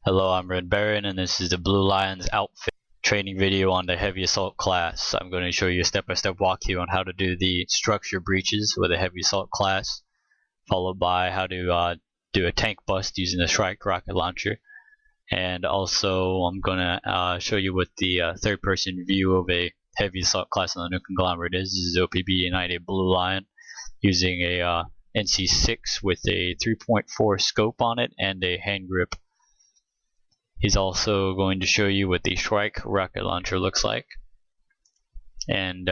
Hello, I'm Red Baron, and this is the Bluelions outfit training video on the heavy assault class. I'm going to show you a step-by-step walkthrough on how to do the structure breaches with a heavy assault class, followed by how to do a tank bust using the Shrike rocket launcher. And also I'm going to show you what the third-person view of a heavy assault class on the new Conglomerate is. This is OPB United Blue Lion using a NC6 with a 3.4 scope on it and a hand grip. He's also going to show you what the Shrike rocket launcher looks like. And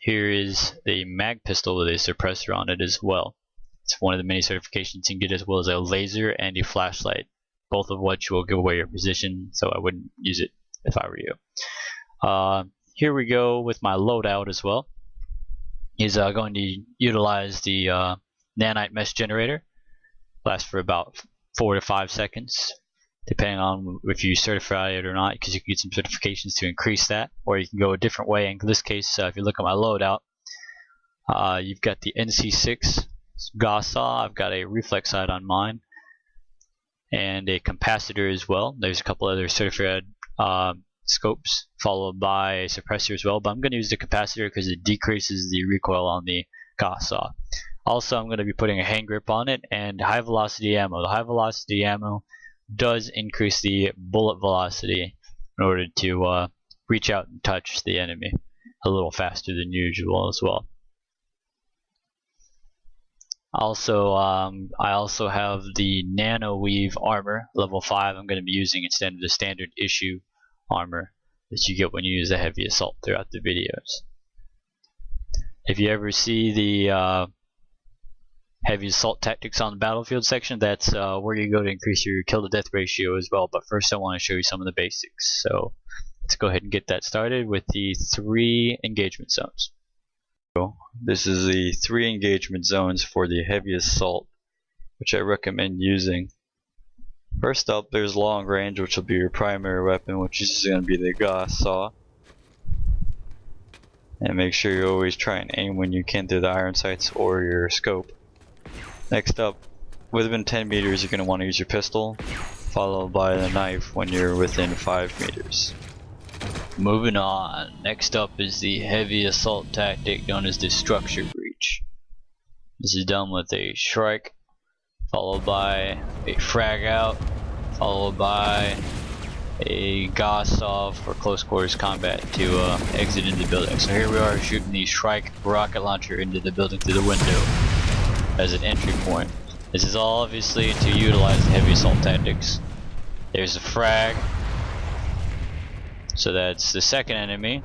here is the mag pistol with a suppressor on it as well. It's one of the many certifications you can get, as well as a laser and a flashlight, both of which will give away your position, so I wouldn't use it if I were you. Here we go with my loadout as well. He's going to utilize the nanite mesh generator. Lasts for about 4 to 5 seconds, depending on if you certify it or not, because you can get some certifications to increase that, or you can go a different way. In this case, if you look at my loadout, you've got the NC6 Gauss saw. I've got a reflex sight on mine, and a capacitor as well. There's a couple other certified scopes, followed by a suppressor as well, but I'm going to use the capacitor because it decreases the recoil on the Gauss saw. Also, I'm going to be putting a hand grip on it and high velocity ammo. The high velocity ammo does increase the bullet velocity in order to reach out and touch the enemy a little faster than usual as well. Also, I also have the Nano Weave armor, level 5. I'm going to be using instead of the standard issue armor that you get when you use the heavy assault throughout the videos. If you ever see the heavy assault tactics on the battlefield section, that's where you go to increase your kill to death ratio as well. But first I want to show you some of the basics. So let's go ahead and get that started with the 3 engagement zones. This is the 3 engagement zones for the heavy assault, which I recommend using. First up, there's long range, which will be your primary weapon, which is going to be the Gauss saw. And make sure you always try and aim when you can through the iron sights or your scope. Next up, within 10 meters, you're going to want to use your pistol, followed by the knife when you're within 5 meters. Moving on, next up is the heavy assault tactic known as the structure breach. This is done with a Shrike, followed by a frag out, followed by a Gauss saw for close quarters combat to exit into the building. So here we are shooting the Shrike rocket launcher into the building through the window as an entry point. This is all obviously to utilize the heavy assault tactics. There's a frag, so that's the second enemy,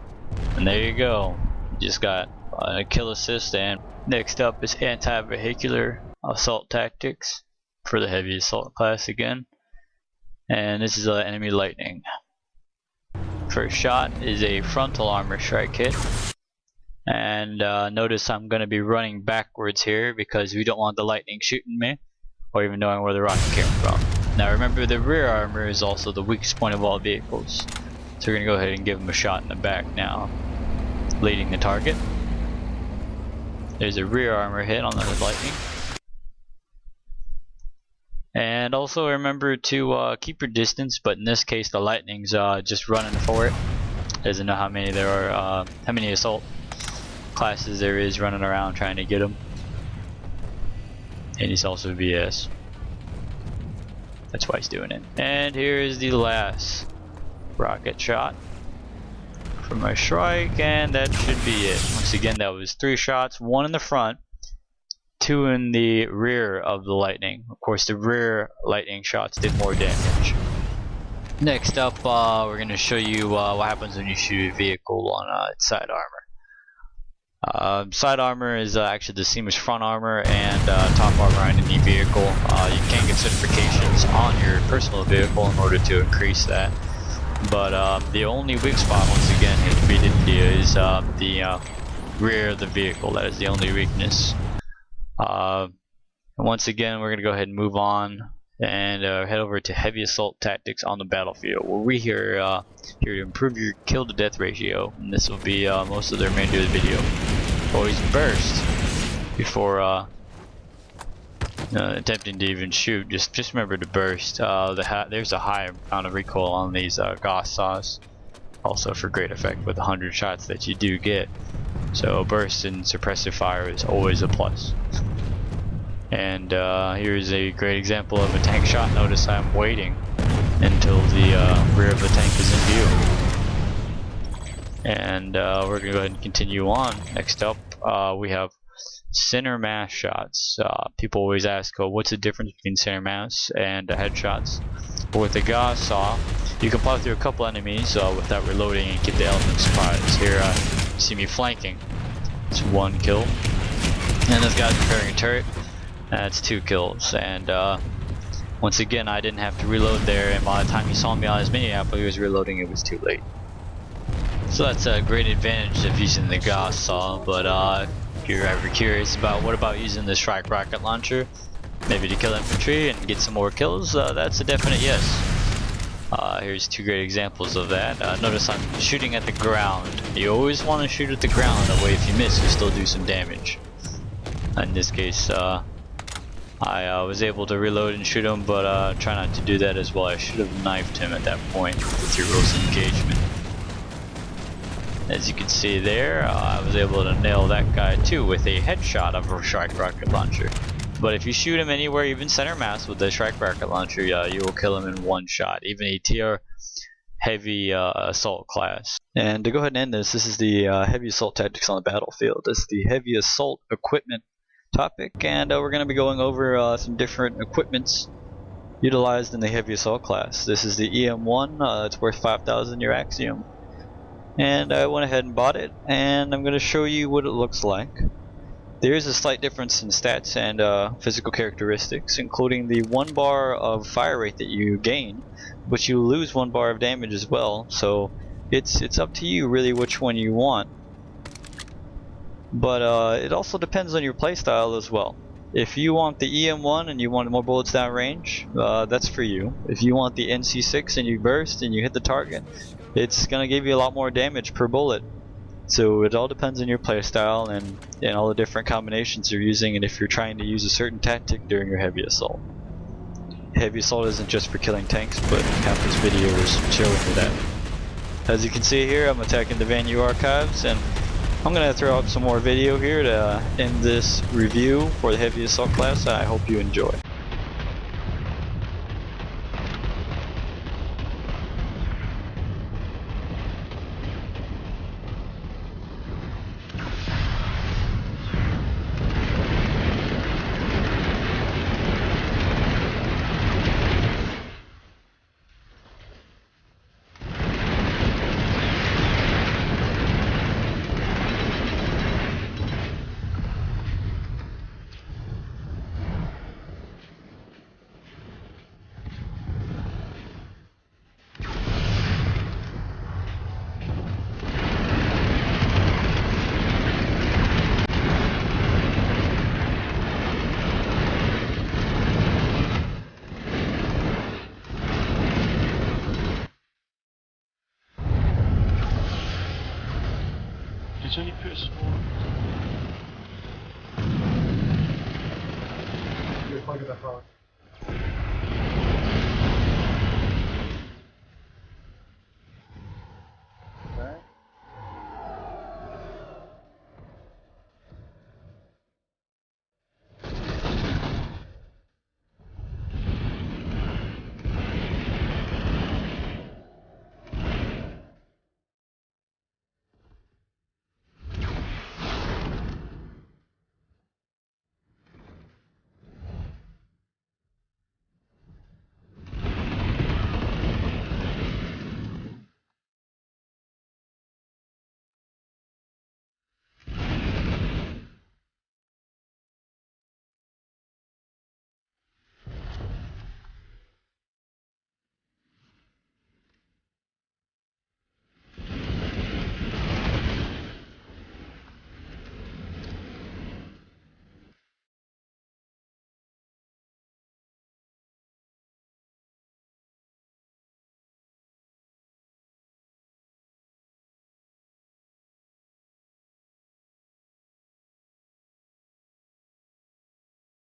and there you go. You just got a kill assist. And next up is anti-vehicular assault tactics for the heavy assault class again, and this is enemy lightning. First shot is a frontal armor strike hit, and notice I'm going to be running backwards here because we don't want the lightning shooting me or even knowing where the rocket came from. Now remember, the rear armor is also the weakest point of all vehicles, so we're going to go ahead and give him a shot in the back now, leading the target. There's a rear armor hit on the lightning. And also remember to keep your distance, but in this case the lightning's just running for it. Doesn't know how many there are, how many assault classes there is running around trying to get him. And he's also VS. That's why he's doing it. And here is the last rocket shot from my Shrike, and that should be it. Once again, that was 3 shots, 1 in the front, 2 in the rear of the lightning. Of course, the rear lightning shots did more damage. Next up, we're going to show you what happens when you shoot a vehicle on its side armor. Side armor is actually the seamless front armor and top armor on any vehicle. You can get certifications on your personal vehicle in order to increase that. But the only weak spot, once again, in India is the rear of the vehicle. That is the only weakness. And once again, we're going to go ahead and move on and head over to heavy assault tactics on the battlefield, where we here to improve your kill to death ratio, and this will be most of the remainder of the video. Always burst before attempting to even shoot, just remember to burst. There's a high amount of recoil on these Gauss saws, also for great effect with 100 shots that you do get. So burst and suppressive fire is always a plus. And here's a great example of a tank shot. Notice I'm waiting until the rear of the tank is in view. And we're going to go ahead and continue on. Next up, we have center mass shots. People always ask, oh, what's the difference between center mass and headshots? But with the Gauss saw, you can plow through a couple enemies without reloading and get the element surprise. Here, you see me flanking. It's 1 kill. And this guy's repairing a turret. That's 2 kills. And once again, I didn't have to reload there. And by the time he saw me on his mini app while he was reloading, it was too late. So that's a great advantage of using the Gauss saw. But if you're ever curious about what about using the Shrike rocket launcher, maybe to kill infantry and get some more kills, that's a definite yes. Here's 2 great examples of that. Notice I'm shooting at the ground. You always want to shoot at the ground, that way if you miss you still do some damage. In this case I was able to reload and shoot him, but try not to do that as well. I should have knifed him at that point with your Wilson engagement. As you can see there, I was able to nail that guy too with a headshot of a Shrike rocket launcher. But if you shoot him anywhere, even center mass with the Shrike rocket launcher, you will kill him in 1 shot, even a tier heavy assault class. And to go ahead and end this is the heavy assault tactics on the battlefield. This is the heavy assault equipment topic, and we're going to be going over some different equipments utilized in the heavy assault class. This is the EM1, it's worth 5,000 your Axiom. And I went ahead and bought it, and I'm going to show you what it looks like. There is a slight difference in stats and physical characteristics, including the 1 bar of fire rate that you gain, but you lose 1 bar of damage as well. So it's up to you really which one you want. But it also depends on your playstyle as well. If you want the EM1 and you want more bullets downrange, that's for you. If you want the NC6 and you burst and you hit the target, it's going to give you a lot more damage per bullet. So it all depends on your playstyle and all the different combinations you're using, and if you're trying to use a certain tactic during your heavy assault. Heavy assault isn't just for killing tanks, but half this video is showing you that. As you can see here, I'm attacking the Van U archives, and I'm going to throw out some more video here to end this review for the heavy assault class. I hope you enjoy. Did you put a small... You're plugging the phone.